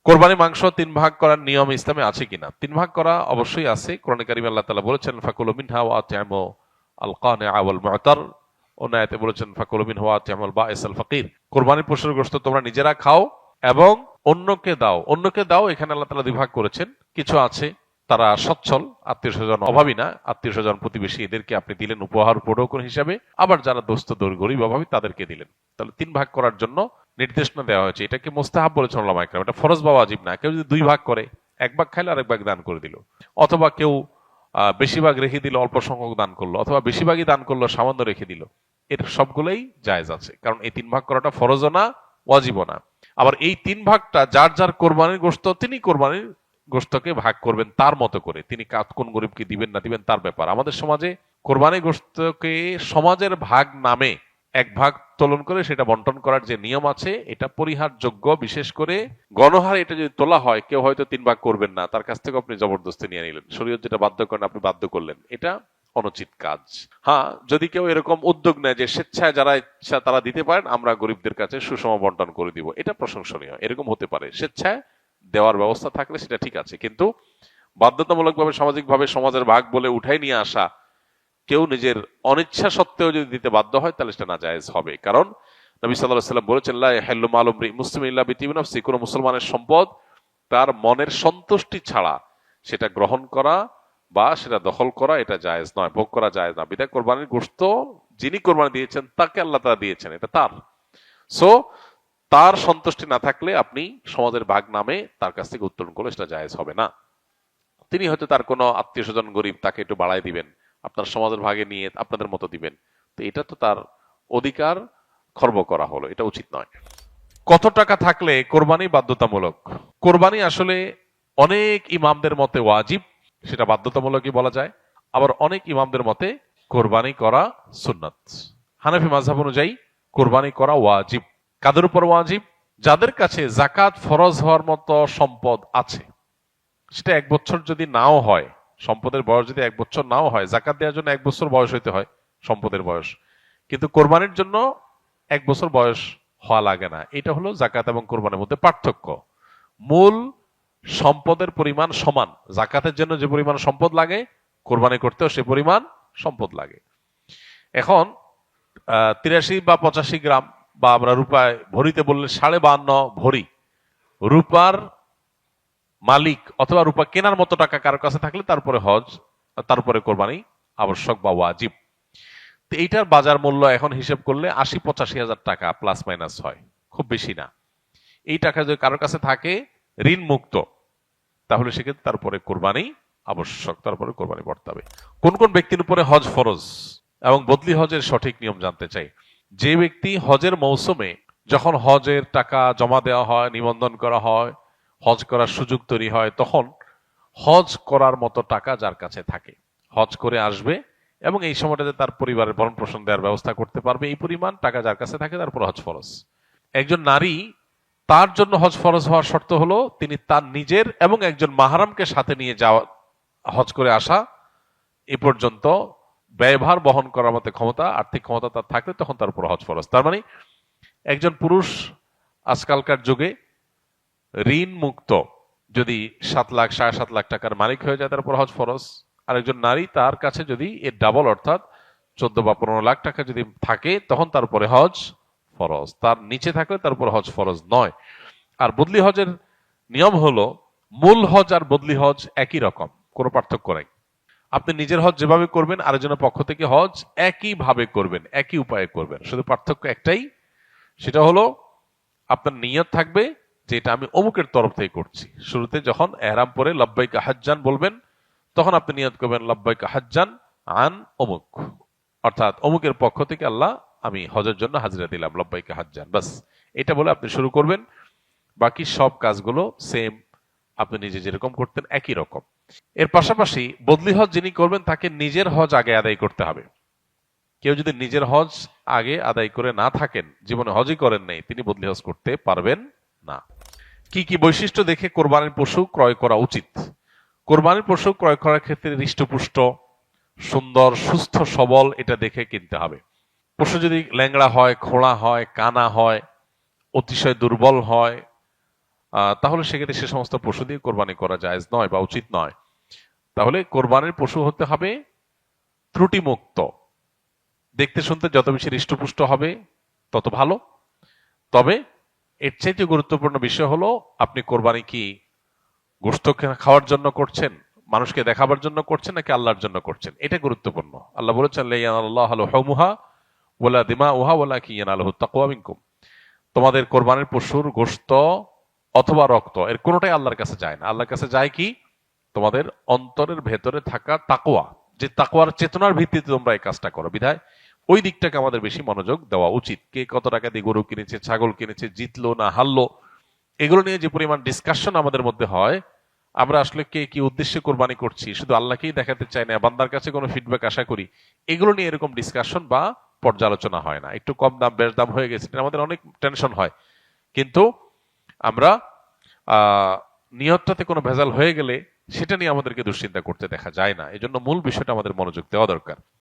কোরবানি মাংস 3 ভাগ করার নিয়ম ইসলামে আছে কিনা? 3 ভাগ করা অবশ্যই আছে। কোরআনে কারিমে আল্লাহ তাআলা বলেছেন ফাকুলু মিনহা ওয়া আত'ইমু আল কানিআ ওয়াল মু'তার। অন্য আয়াতে বলেছেন ফাকুলু মিনহু ওয়া আত'ইমু আল বাঈস আল ফাকির। কোরবানির পশুর গোশত তোমরা নিজেরা খাও এবং অন্যকে দাও। অন্যকে দাও এখানে আল্লাহ তাআলা 2 ভাগ করেছেন। কিছু আছে তারা সচ্ছল, আত্মীয়-স্বজন অভাবী না, আত্মীয়-স্বজন প্রতিবেশী এদেরকে আপনি দিলেন উপহার উপঢৌকন হিসাবে। আবার যারা দোস্ত গরিব অভাবী তাদেরকে দিলেন। তাহলে 3 ভাগ করার জন্য নির্দেশনা দেওয়া হয়েছে। এটাকে মুস্তাহাব বলেছেন উলামা ইকরাম। এটা ফরজ বা ওয়াজিব না। কেউ যদি 2 ভাগ করে, 1 ভাগ খাইলে আরেক ভাগ দান করে দিল, অথবা কেউ বেশি ভাগ রেখে দিল, অল্প সংখ্যক দান করলো, অথবা বেশি ভাগই দান করলো, সামান্য রেখে দিল, এর সবগুলোই জায়েজ আছে। কারণ এই 3 ভাগ করাটা ফরজও না, ওয়াজিবও না। আবার এই 3 ভাগটা যার যার কোরবানির গোশত তিনি কোরবানির গোশতকে ভাগ করবেন তার মতো করে। তিনি কোন গরিবকে দিবেন না দিবেন তার ব্যাপার। আমাদের সমাজে কোরবানির গোশতকে সমাজের ভাগ নামে 1 ভাগ তোলন করে সেটা বন্টন করার যে নিয়ম আছে এটা পরিহারযোগ্য। বিশেষ করে গণহারে এটা যদি তোলা হয়, কেউ হয়তো 3 ভাগ করবেন না, তার কাছ থেকে আপনি জবরদস্তি নিয়ে নিলেন, শরীয়ত যেটা বাধ্য করেন আপনি বাধ্য করলেন, এটা অনুচিত কাজ। হ্যাঁ, যদি কেউ এরকম উদ্যোগ নেয় যে স্বেচ্ছায় যারা ইচ্ছা তারা দিতে পারেন, আমরা গরিবদের কাছে সুষম বন্টন করে দিব, এটা প্রশংসনীয়। এরকম হতে পারে, স্বেচ্ছায় দেওয়ার ব্যবস্থা থাকলে সেটা ঠিক আছে। কিন্তু বাধ্যতামূলকভাবে সামাজিকভাবে সমাজের ভাগ বলে উঠাই নিয়ে আসা, কেউ নিজের অনিচ্ছা সত্ত্বেও যদি দিতে বাধ্য হয় তাহলে সেটা নাজায়েজ হবে। কারণ নবী সাল্লাল্লাহু আলাইহি ওয়াসাল্লাম বলেছেন লা ইয়াহিল্লু মালু মুসলিমিন ইল্লা বিতিবি নাফসি, কোন মুসলমানের সম্পদ তার মনের সন্তুষ্টি ছাড়া সেটা গ্রহণ করা বা সেটা দখল করা এটা জায়েজ নয়, ভোগ করা জায়েজ না। বিধায় কোরবানির গোশত যিনি কোরবানি দিয়েছেন তাকে আল্লাহ তাআলা দিয়েছেন, এটা তার। সো তার সন্তুষ্টি না থাকলে আপনি সমাজের ভাগ নামে তার কাছ থেকে উত্তোলন করলে সেটা জায়েজ হবে না। তিনি হয়তো তার কোনো আত্মীয় স্বজন গরিব, তাকে একটু বাড়ায় দিবেন, আপনার সমাজের ভাগে নিয়ে আপনাদের মতো দিবেন, তো এটা তো তার অধিকার খর্ব করা হলো, এটা উচিত নয়। কত টাকা থাকলে কোরবানি বাধ্যতামূলক? কোরবানি আসলে অনেক ইমামদের মতে ওয়াজিব, সেটা বাধ্যতামূলকই বলা যায়। আবার অনেক ইমামদের মতে কোরবানি করা সুন্নাত। হানাফি মাযহাব অনুযায়ী কোরবানি করা ওয়াজিব। কাদের উপর ওয়াজিব? যাদের কাছে যাকাত ফরজ হওয়ার মতো সম্পদ আছে। সেটা 1 বছর যদি নাও হয়, সম্পদের বয়স যদি 1 বছর নাও হয়, যাকাত দেওয়ার জন্য 1 বছর বয়স হইতে হয় সম্পদের বয়স, কিন্তু কোরবানির জন্য 1 বছর বয়স হওয়া লাগে না। এটা হলো যাকাত এবং কোরবানির মধ্যে পার্থক্য। মূল সম্পদের পরিমাণ সমান। যাকাতের জন্য যে পরিমাণ সম্পদ লাগে, কোরবানি করতেও সে পরিমাণ সম্পদ লাগে। এখন 83 বা 85 গ্রাম, বা আমরা রূপায় ভরিতে বললে 52.5 ভরি রূপার মালিক অথবা রূপা কেনার মতো টাকা কারোর কাছে থাকলে তারপরে হজ, তারপরে কোরবানি আবশ্যক বা ওয়াজিব। তো এইটার বাজার মূল্য এখন হিসেব করলে 80-85 হাজার টাকা প্লাস মাইনাস হয়, খুব বেশি না। এই টাকা যদি কারোর কাছে থাকে ঋণ মুক্ত, তাহলে সেক্ষেত্রে তারপরে কোরবানি আবশ্যক, তারপরে কোরবানি বর্তাবে। কোন কোন ব্যক্তির উপরে হজ ফরজ এবং বদলি হজের সঠিক নিয়ম জানতে চাই। যে ব্যক্তি হজের মৌসুমে যখন হজের টাকা জমা দেওয়া হয়, নিবন্ধন করা হয়, হজ করার সুযোগ তৈরি হয়, তখন হজ করার মতো টাকা যার কাছে থাকে, হজ করে আসবে এবং এই সময়টাতে তার পরিবারের ভরণ পোষণ দেওয়ার ব্যবস্থা করতে পারবে, এই পরিমাণ টাকা যার কাছে থাকে, তারপর হজ ফরজ। একজন নারী, তার জন্য হজ ফরজ হওয়ার শর্ত হলো তিনি তার নিজের এবং একজন মাহরামকে সাথে নিয়ে যাওয়া, হজ করে আসা এ পর্যন্ত ব্যয়ভার বহন করার মতো ক্ষমতা, আর্থিক ক্ষমতা তার থাকলে তখন তার উপর হজ ফরজ। তার মানে একজন পুরুষ আজকালকার যুগে ঋণ মুক্ত যদি 7 লাখ 7.5 লাখ টাকার মালিক হয়ে যায়, তারপর হজ ফরজ। আর একজন নারী তার কাছে যদি এর ডাবল অর্থাৎ 14 বা 15 লাখ টাকা যদি থাকে, তখন তারপরে হজ ফরজ। তার নিচে থাকলে তার উপর হজ ফরজ নয়। আর বদলি হজের নিয়ম হলো মূল হজ আর বদলি হজ একই রকম, কোনো পার্থক্য নাই। আপনি নিজের হজ যেভাবে করবেন, আরেকজনের পক্ষ থেকে হজ একইভাবে করবেন, একই উপায়ে করবেন। শুধু পার্থক্য একটাই, সেটা হলো আপনার নিয়ত থাকবে যে এটা আমি অমুকের তরফ থেকে করছি। শুরুতে যখন এহরাম পরে লব্বাইকা হাজ্জান বলবেন, তখন আপনি নিয়ত করবেন লব্বাইকা হাজ্জান আন অমুক, অর্থাৎ অমুকের পক্ষ থেকে আল্লাহ আমি হজের জন্য হাজিরা দিলাম, লব্বাইকা হাজ্জান, বাস এটা বলে আপনি শুরু করবেন। বাকি সব কাজগুলো সেম, আপনি নিজে যেরকম করতেন একই রকম। এর পাশাপাশি বদলি হজ যিনি করবেন তাকে নিজের হজ আগে আদায় করতে হবে। কেউ যদি নিজের হজ আগে আদায় করে না থাকেন, জীবনে হজই করেন নাই, তিনি বদলি হজ করতে পারবেন না। কি কি বৈশিষ্ট্য দেখে কোরবানির পশু ক্রয় করা উচিত? কোরবানির পশু ক্রয় করার ক্ষেত্রে হৃষ্টপুষ্ট, সুন্দর, সুস্থ, সবল এটা দেখে কিনতে হবে। পশু যদি ল্যাংড়া হয়, খোঁড়া হয়, কানা হয়, অতিশয় দুর্বল হয়, তাহলে সেক্ষেত্রে সে সমস্ত পশু দিয়ে কোরবানি করা জায়েজ নয় বা উচিত নয়। তাহলে কোরবানির পশু হতে হবে ত্রুটিমুক্ত, দেখতে শুনতে যত বেশি হৃষ্টপুষ্ট হবে তত ভালো। তবে এর চাইতে গুরুত্বপূর্ণ বিষয় হলো আপনি কোরবানি কি গোশত খাওয়ার জন্য করছেন, মানুষকে দেখাবার জন্য করছেন, নাকি আল্লাহর জন্য করছেন, এটা গুরুত্বপূর্ণ। আল্লাহ বলেছেন লা ইয়ানালুল্লাহু লাহুমুহা ওয়ালা দিমাউহা ওয়ালাকিন ইয়ানালুহুত তাকওয়া মিনকুম। তোমাদের কোরবানির পশুর গোশত অথবা রক্ত এর কোনোটাই আল্লাহর কাছে যায় না। আল্লাহর কাছে যায় কি? তোমাদের অন্তরের ভেতরে থাকা তাকওয়া, যে তাকওয়ার চেতনার ভিত্তিতে তোমরা এই কাজটা করো। বিধায় ওই দিকটাকে আমাদের বেশি মনোযোগ দেওয়া উচিত। কে কত টাকা দিয়ে গরু কিনেছে, ছাগল কিনেছে, জিতলো না হারলো, এগুলো নিয়ে যে পরিমাণ ডিসকাশন আমাদের মধ্যে হয়, আমরা আসলে কে কি উদ্দেশ্যে কোরবানি করছি শুধু আল্লাহকেই দেখাতে চাই না, বান্দার কাছে কোনো ফিডব্যাক আশা করি, এগুলো নিয়ে এরকম ডিসকাশন বা পর্যালোচনা হয় না। একটু কম দাম বেশ দাম হয়ে গেছে এটা আমাদের অনেক টেনশন হয়, কিন্তু আমরা নিয়তটাতে কোনো ভেজাল হয়ে গেলে সেটা নিয়ে আমাদেরকে দুশ্চিন্তা করতে দেখা যায় না। এজন্য মূল বিষয়টা আমাদের মনোযোগ দেওয়া দরকার।